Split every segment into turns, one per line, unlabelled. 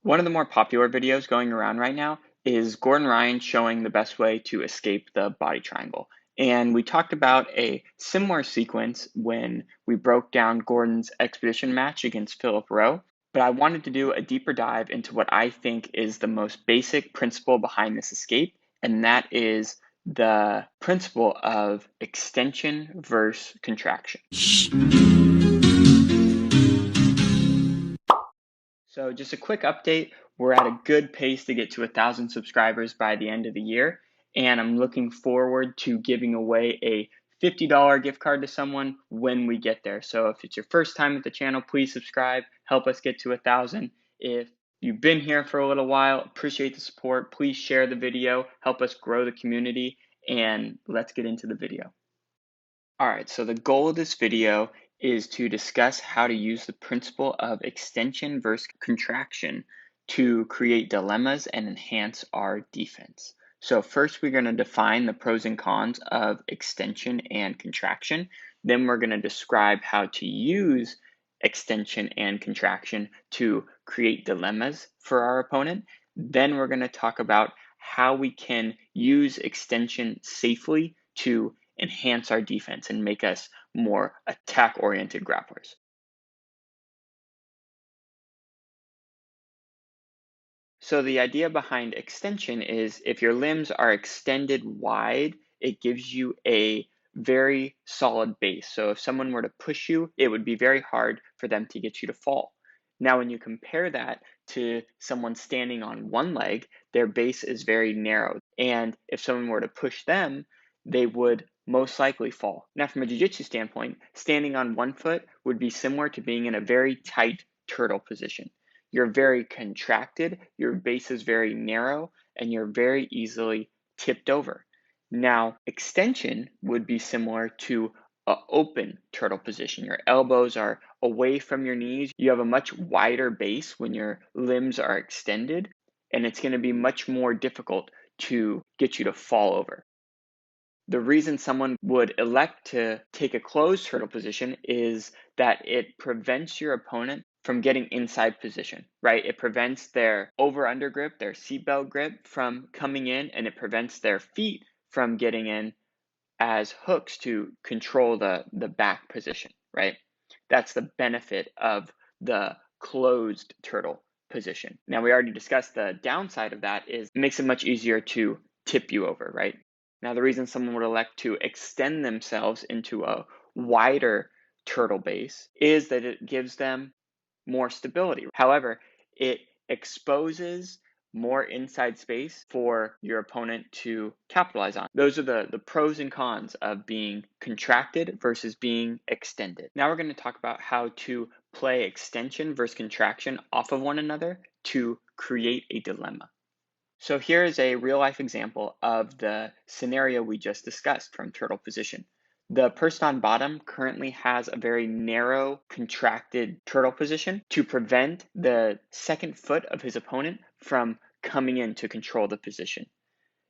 One of the more popular videos going around right now is Gordon Ryan showing the best way to escape the body triangle. And we talked about a similar sequence when we broke down Gordon's expedition match against Philip Rowe. But I wanted to do a deeper dive into what I think is the most basic principle behind this escape, and that is the principle of extension versus contraction. So just a quick update, we're at a good pace to get to 1,000 subscribers by the end of the year, and I'm looking forward to giving away a $50 gift card to someone when we get there. So if it's your first time at the channel, please subscribe, help us get to 1,000. If you've been here for a little while, appreciate the support, please share the video, help us grow the community, and let's get into the video. All right, so the goal of this video is to discuss how to use the principle of extension versus contraction to create dilemmas and enhance our defense. So first we're going to define the pros and cons of extension and contraction. Then we're going to describe how to use extension and contraction to create dilemmas for our opponent. Then we're going to talk about how we can use extension safely to enhance our defense and make us more attack-oriented grapplers. So the idea behind extension is if your limbs are extended wide, it gives you a very solid base. So if someone were to push you, it would be very hard for them to get you to fall. Now, when you compare that to someone standing on one leg, their base is very narrow. And if someone were to push them, they would most likely fall. Now, from a jiu-jitsu standpoint, standing on one foot would be similar to being in a very tight turtle position. You're very contracted, your base is very narrow, and you're very easily tipped over. Now, extension would be similar to an open turtle position. Your elbows are away from your knees. You have a much wider base when your limbs are extended, and it's going to be much more difficult to get you to fall over. The reason someone would elect to take a closed turtle position is that it prevents your opponent from getting inside position, right? It prevents their over-under grip, their seatbelt grip from coming in, and it prevents their feet from getting in as hooks to control the back position, right? That's the benefit of the closed turtle position. Now, we already discussed the downside of that is it makes it much easier to tip you over, right? Now, the reason someone would elect to extend themselves into a wider turtle base is that it gives them more stability. However, it exposes more inside space for your opponent to capitalize on. Those are the pros and cons of being contracted versus being extended. Now we're going to talk about how to play extension versus contraction off of one another to create a dilemma. So here is a real life example of the scenario we just discussed from turtle position. The person on bottom currently has a very narrow, contracted turtle position to prevent the second foot of his opponent from coming in to control the position.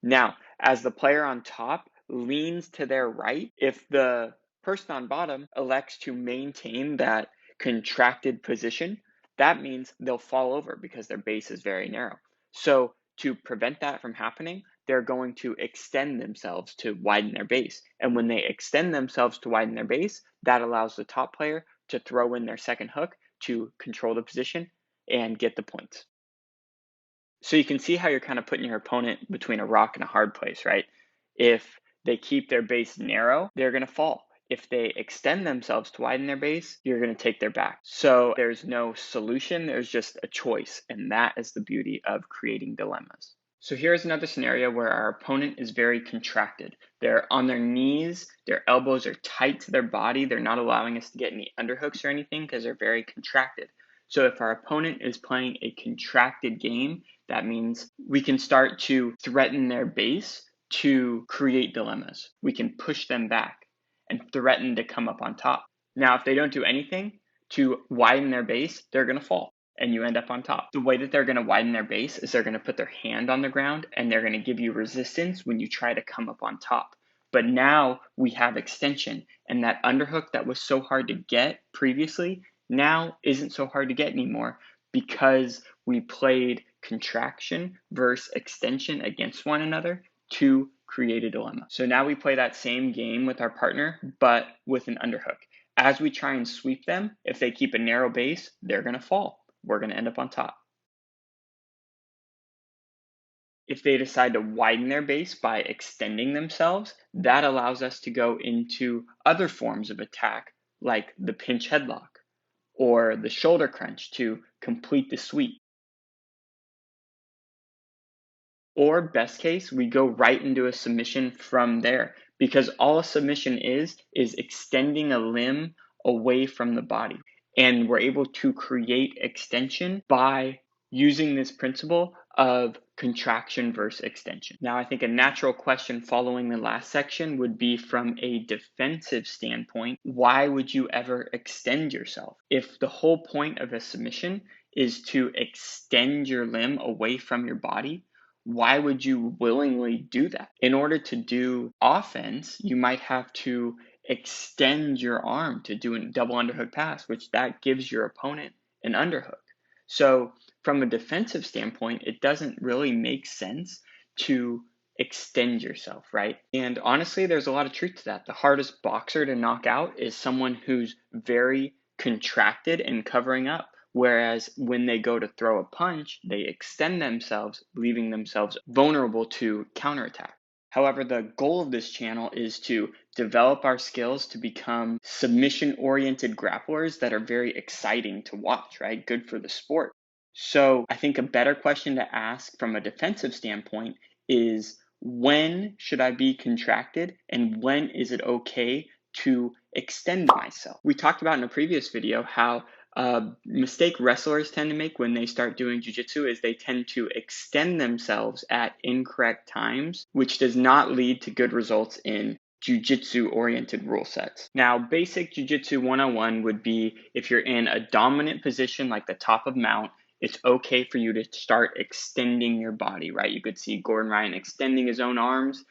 Now, as the player on top leans to their right, if the person on bottom elects to maintain that contracted position, that means they'll fall over because their base is very narrow. So to prevent that from happening, they're going to extend themselves to widen their base. And when they extend themselves to widen their base, that allows the top player to throw in their second hook to control the position and get the points. So you can see how you're kind of putting your opponent between a rock and a hard place, right? If they keep their base narrow, they're going to fall. If they extend themselves to widen their base, you're going to take their back. So there's no solution, there's just a choice. And that is the beauty of creating dilemmas. So here's another scenario where our opponent is very contracted. They're on their knees, their elbows are tight to their body. They're not allowing us to get any underhooks or anything because they're very contracted. So if our opponent is playing a contracted game, that means we can start to threaten their base to create dilemmas. We can push them back and threaten to come up on top. Now, if they don't do anything to widen their base, they're going to fall and you end up on top. The way that they're going to widen their base is they're going to put their hand on the ground and they're going to give you resistance when you try to come up on top. But now we have extension, and that underhook that was so hard to get previously now isn't so hard to get anymore because we played contraction versus extension against one another to create a dilemma. So now we play that same game with our partner, but with an underhook. As we try and sweep them, if they keep a narrow base, they're going to fall. We're going to end up on top. If they decide to widen their base by extending themselves, that allows us to go into other forms of attack, like the pinch headlock or the shoulder crunch to complete the sweep. Or best case, we go right into a submission from there, because all a submission is extending a limb away from the body. And we're able to create extension by using this principle of contraction versus extension. Now, I think a natural question following the last section would be, from a defensive standpoint, why would you ever extend yourself? If the whole point of a submission is to extend your limb away from your body, why would you willingly do that? In order to do offense, you might have to extend your arm to do a double underhook pass, which that gives your opponent an underhook. So from a defensive standpoint, it doesn't really make sense to extend yourself, right? And honestly, there's a lot of truth to that. The hardest boxer to knock out is someone who's very contracted and covering up. Whereas when they go to throw a punch, they extend themselves, leaving themselves vulnerable to counterattack. However, the goal of this channel is to develop our skills to become submission-oriented grapplers that are very exciting to watch, right? Good for the sport. So I think a better question to ask from a defensive standpoint is, when should I be contracted and when is it okay to extend myself? We talked about in a previous video how mistake wrestlers tend to make when they start doing jiu-jitsu is they tend to extend themselves at incorrect times, which does not lead to good results in jiu-jitsu oriented rule sets. Now, basic jiu-jitsu 101 would be, if you're in a dominant position like the top of mount, it's okay for you to start extending your body, right? You could see Gordon Ryan extending his own arms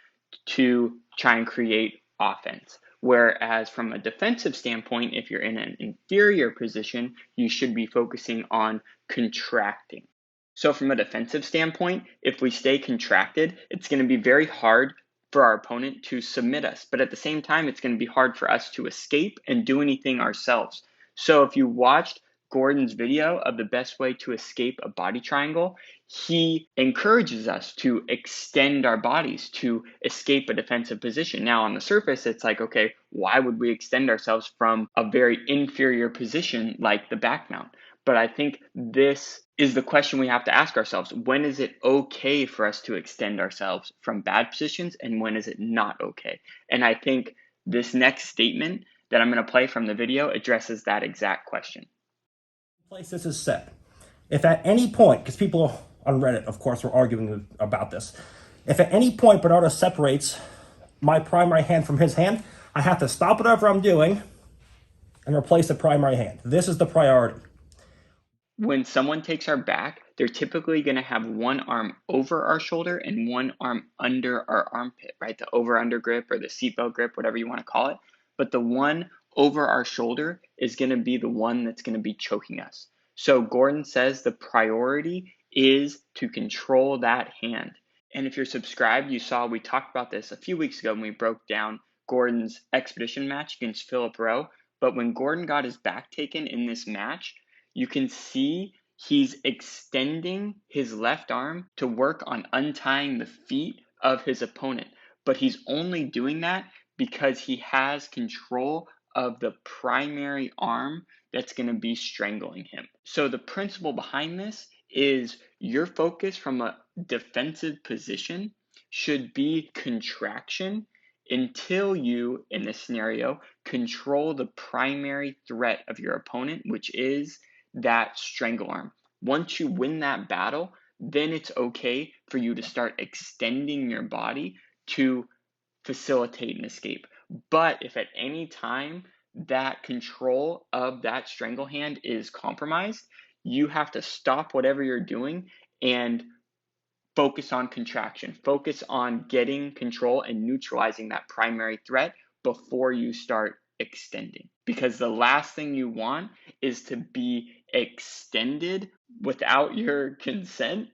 to try and create offense. Whereas from a defensive standpoint, if you're in an inferior position, you should be focusing on contracting. So from a defensive standpoint, if we stay contracted, it's going to be very hard for our opponent to submit us. But at the same time, it's going to be hard for us to escape and do anything ourselves. So if you watched Gordon's video of the best way to escape a body triangle, he encourages us to extend our bodies to escape a defensive position. Now, on the surface, it's like, okay, why would we extend ourselves from a very inferior position like the back mount? But I think this is the question we have to ask ourselves. When is it okay for us to extend ourselves from bad positions, and when is it not okay? And I think this next statement that I'm going to play from the video addresses that exact question.
Place this is set. If at any point, because people on Reddit, of course, were arguing about this, if at any point Bernardo separates my primary hand from his hand, I have to stop whatever I'm doing and replace the primary hand. This is the priority.
When someone takes our back, they're typically going to have one arm over our shoulder and one arm under our armpit, right? The over-under grip or the seatbelt grip, whatever you want to call it. But the one over our shoulder is going to be the one that's going to be choking us. So Gordon says the priority is to control that hand. And if you're subscribed, you saw we talked about this a few weeks ago when we broke down Gordon's expedition match against Philip Rowe. But when Gordon got his back taken in this match, you can see he's extending his left arm to work on untying the feet of his opponent. But he's only doing that because he has control of the primary arm that's going to be strangling him. So the principle behind this is your focus from a defensive position should be contraction until you, in this scenario, control the primary threat of your opponent, which is that strangle arm. Once you win that battle, then it's okay for you to start extending your body to facilitate an escape. But if at any time that control of that strangle hand is compromised, you have to stop whatever you're doing and focus on contraction. Focus on getting control and neutralizing that primary threat before you start extending. Because the last thing you want is to be extended without your consent,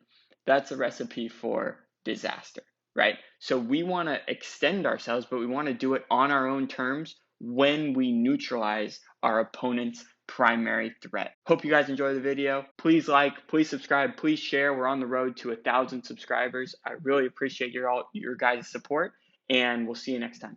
that's a recipe for disaster, right? So we want to extend ourselves, but we want to do it on our own terms when we neutralize our opponent's primary threat. Hope you guys enjoy the video. Please like, please subscribe, please share. We're on the road to 1,000 subscribers. I really appreciate your guys' support, and we'll see you next time.